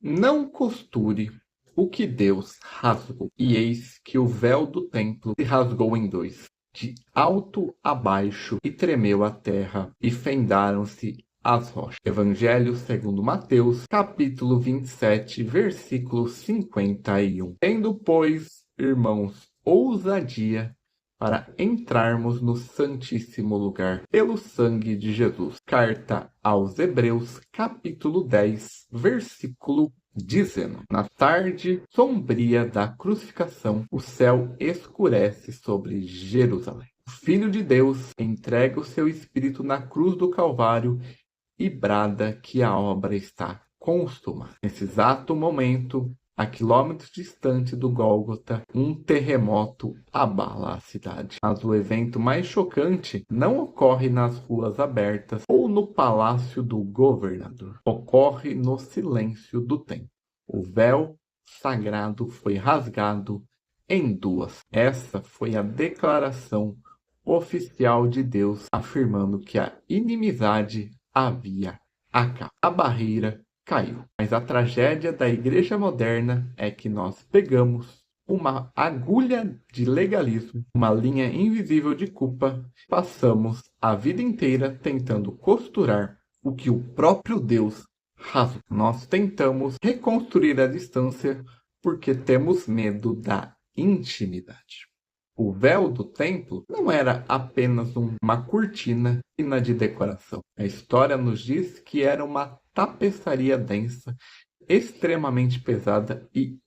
Não costure o que Deus rasgou. E eis que o véu do templo se rasgou em dois, de alto a baixo, e tremeu a terra, e fendaram-se as rochas. Evangelho segundo Mateus, capítulo 27, versículo 51. Tendo, pois, irmãos, ousadia para entrarmos no Santíssimo Lugar pelo sangue de Jesus. Carta aos Hebreus, capítulo 10, versículo 19. Na tarde sombria da crucificação, o céu escurece sobre Jerusalém. O Filho de Deus entrega o seu Espírito na cruz do Calvário e brada que a obra está consumada. Nesse exato momento, a quilômetros distante do Gólgota, um terremoto abala a cidade. Mas o evento mais chocante não ocorre nas ruas abertas ou no palácio do governador. Ocorre no silêncio do templo. O véu sagrado foi rasgado em duas. Essa foi a declaração oficial de Deus afirmando que a inimizade havia acabado. A barreira caiu. Mas a tragédia da igreja moderna é que nós pegamos uma agulha de legalismo, uma linha invisível de culpa, passamos a vida inteira tentando costurar o que o próprio Deus rasgou. Nós tentamos reconstruir a distância porque temos medo da intimidade. O véu do templo não era apenas uma cortina de decoração. A história nos diz que era uma tapeçaria densa, extremamente pesada e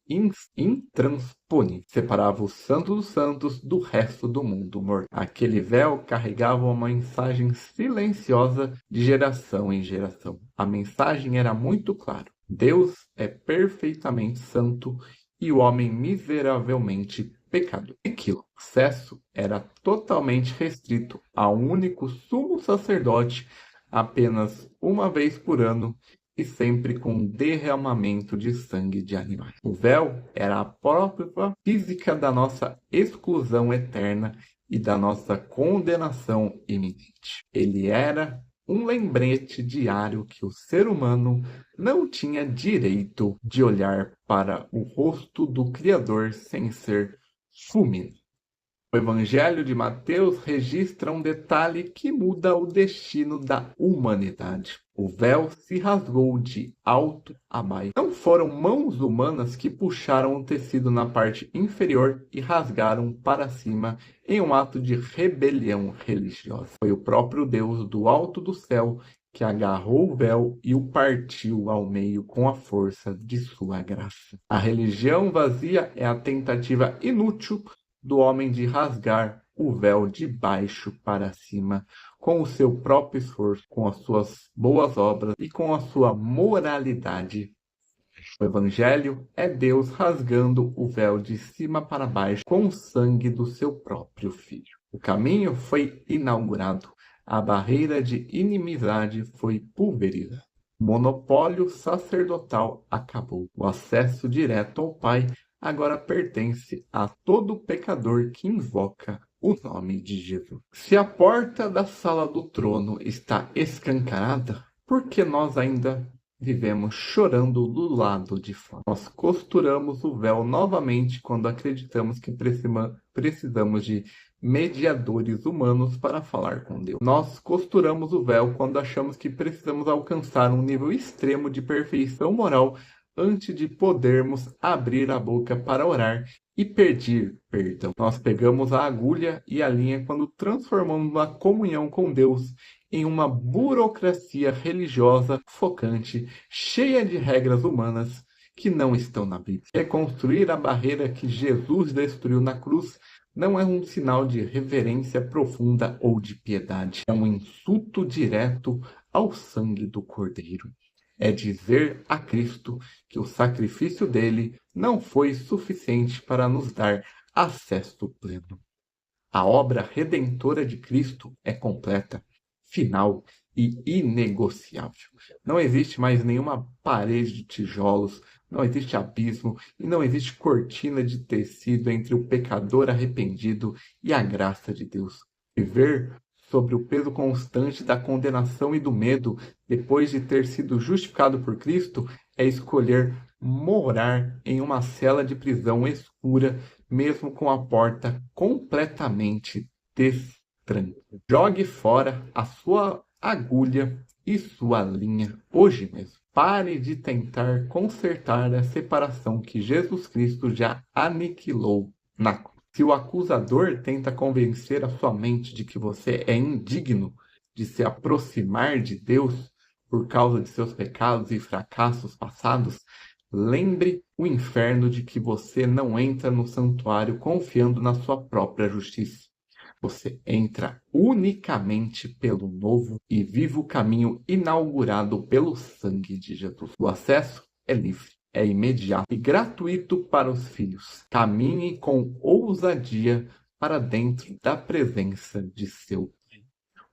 intransponível. Separava o Santo dos Santos do resto do mundo mortal. Aquele véu carregava uma mensagem silenciosa de geração em geração. A mensagem era muito clara. Deus é perfeitamente santo e o homem miseravelmente pecador. Aquilo, o acesso era totalmente restrito a um único sumo sacerdote apenas uma vez por ano e sempre com derramamento de sangue de animais. O véu era a própria física da nossa exclusão eterna e da nossa condenação iminente. Ele era um lembrete diário que o ser humano não tinha direito de olhar para o rosto do Criador sem ser fulminado. O Evangelho de Mateus registra um detalhe que muda o destino da humanidade. O véu se rasgou de alto a baixo. Não foram mãos humanas que puxaram o tecido na parte inferior e rasgaram para cima em um ato de rebelião religiosa. Foi o próprio Deus do alto do céu que agarrou o véu e o partiu ao meio com a força de sua graça. A religião vazia é a tentativa inútil do homem de rasgar o véu de baixo para cima, com o seu próprio esforço, com as suas boas obras e com a sua moralidade. O Evangelho é Deus rasgando o véu de cima para baixo com o sangue do seu próprio Filho. O caminho foi inaugurado, a barreira de inimizade foi pulverizada. O monopólio sacerdotal acabou. O acesso direto ao Pai agora pertence a todo pecador que invoca o nome de Jesus. Se a porta da sala do trono está escancarada, por que nós ainda vivemos chorando do lado de fora? Nós costuramos o véu novamente quando acreditamos que precisamos de mediadores humanos para falar com Deus. Nós costuramos o véu quando achamos que precisamos alcançar um nível extremo de perfeição moral antes de podermos abrir a boca para orar e pedir perdão. Nós pegamos a agulha e a linha quando transformamos a comunhão com Deus em uma burocracia religiosa focante, cheia de regras humanas que não estão na Bíblia. Reconstruir a barreira que Jesus destruiu na cruz não é um sinal de reverência profunda ou de piedade. É um insulto direto ao sangue do Cordeiro. É dizer a Cristo que o sacrifício dele não foi suficiente para nos dar acesso pleno. A obra redentora de Cristo é completa, final e inegociável. Não existe mais nenhuma parede de tijolos, não existe abismo e não existe cortina de tecido entre o pecador arrependido e a graça de Deus. Viver sobre o peso constante da condenação e do medo, depois de ter sido justificado por Cristo, é escolher morar em uma cela de prisão escura, mesmo com a porta completamente destranca. Jogue fora a sua agulha e sua linha hoje mesmo. Pare de tentar consertar a separação que Jesus Cristo já aniquilou na cruz. Se o acusador tenta convencer a sua mente de que você é indigno de se aproximar de Deus por causa de seus pecados e fracassos passados, lembre o inferno de que você não entra no santuário confiando na sua própria justiça. Você entra unicamente pelo novo e vivo caminho inaugurado pelo sangue de Jesus. O acesso é livre, é imediato e gratuito para os filhos. Caminhe com ousadia para dentro da presença de seu Pai.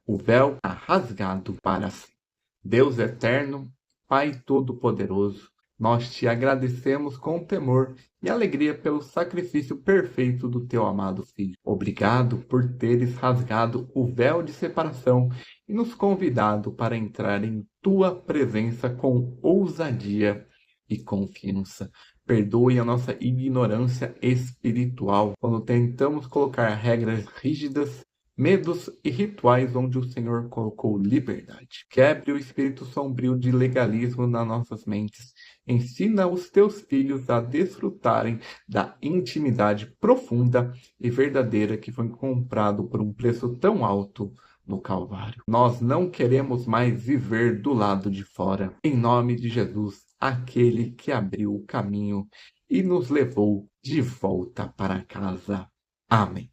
O véu está rasgado para sempre. Deus eterno, Pai Todo-Poderoso, nós te agradecemos com temor e alegria pelo sacrifício perfeito do teu amado Filho. Obrigado por teres rasgado o véu de separação e nos convidado para entrar em tua presença com ousadia e confiança. Perdoe a nossa ignorância espiritual quando tentamos colocar regras rígidas, medos e rituais onde o Senhor colocou liberdade. Quebre o espírito sombrio de legalismo nas nossas mentes. Ensina os teus filhos a desfrutarem da intimidade profunda e verdadeira que foi comprado por um preço tão alto no Calvário. Nós não queremos mais viver do lado de fora. Em nome de Jesus, aquele que abriu o caminho e nos levou de volta para casa. Amém.